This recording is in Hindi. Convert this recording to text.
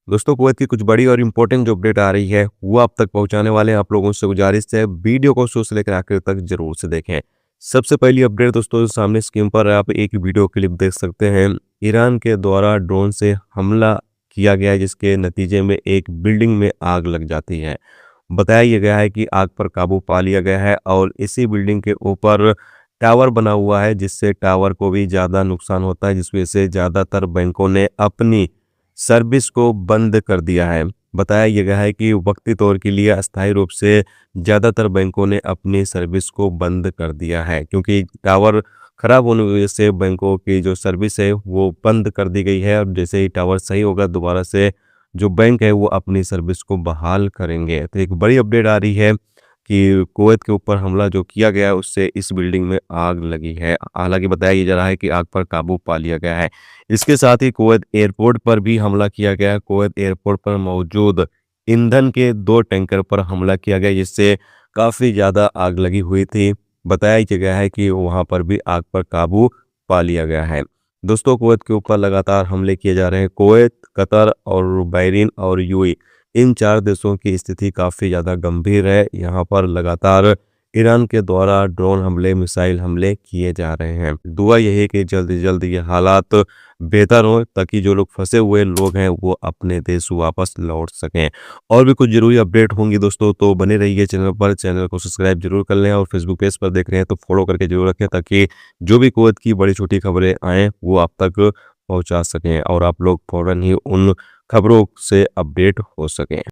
दोस्तों कुवैत की कुछ बड़ी और इम्पोर्टेंट जो अपडेट आ रही है वो आप तक पहुंचाने वाले हैं। आप लोगों से गुजारिश है वीडियो को शुरू से लेकर आखिर तक जरूर से देखें। सबसे पहली अपडेट दोस्तों सामने स्क्रीन पर आप एक वीडियो क्लिप देख सकते हैं। ईरान के द्वारा ड्रोन से हमला किया गया है जिसके नतीजे में एक बिल्डिंग में आग लग जाती है। बताया यह गया है कि आग पर काबू पा लिया गया है और इसी बिल्डिंग के ऊपर टावर बना हुआ है जिससे टावर को भी ज़्यादा नुकसान होता है, जिस वजह से ज़्यादातर बैंकों ने अपनी सर्विस को बंद कर दिया है। बताया यह गया है कि वक्ती तौर के लिए अस्थायी रूप से ज़्यादातर बैंकों ने अपनी सर्विस को बंद कर दिया है, क्योंकि टावर खराब होने की वजह से बैंकों की जो सर्विस है वो बंद कर दी गई है। और जैसे ही टावर सही होगा दोबारा से जो बैंक है वो अपनी सर्विस को बहाल करेंगे। तो एक बड़ी अपडेट आ रही है कि कुवैत के ऊपर हमला जो किया गया है उससे इस बिल्डिंग में आग लगी है। हालांकि बताया ये जा रहा है कि आग पर काबू पा लिया गया है। इसके साथ ही कुवैत एयरपोर्ट पर भी हमला किया गया है। कुवैत एयरपोर्ट पर मौजूद ईंधन के 2 टैंकर पर हमला किया गया जिससे काफ़ी ज़्यादा आग लगी हुई थी। बताया गया है कि वहाँ पर भी आग पर काबू पा लिया गया है। दोस्तों कुवैत के ऊपर लगातार हमले किए जा रहे हैं। कुवैत, कतर और बहरीन और यूएई, इन 4 देशों की स्थिति काफ़ी ज़्यादा गंभीर है। यहाँ पर लगातार ईरान के द्वारा ड्रोन हमले, मिसाइल हमले किए जा रहे हैं। दुआ यही है कि जल्द से जल्द ये हालात बेहतर हों ताकि जो लोग फंसे हुए लोग हैं वो अपने देश वापस लौट सकें। और भी कुछ ज़रूरी अपडेट होंगी दोस्तों तो बने रहिए चैनल पर। चैनल को सब्सक्राइब जरूर कर लें और फेसबुक पेज पर देख रहे हैं तो फॉलो करके जरूर रखें ताकि जो भी कुवैत की बड़ी छोटी खबरें आएँ वो आप तक पहुंचा सकें और आप लोग फौरन ही उन खबरों से अपडेट हो सकें।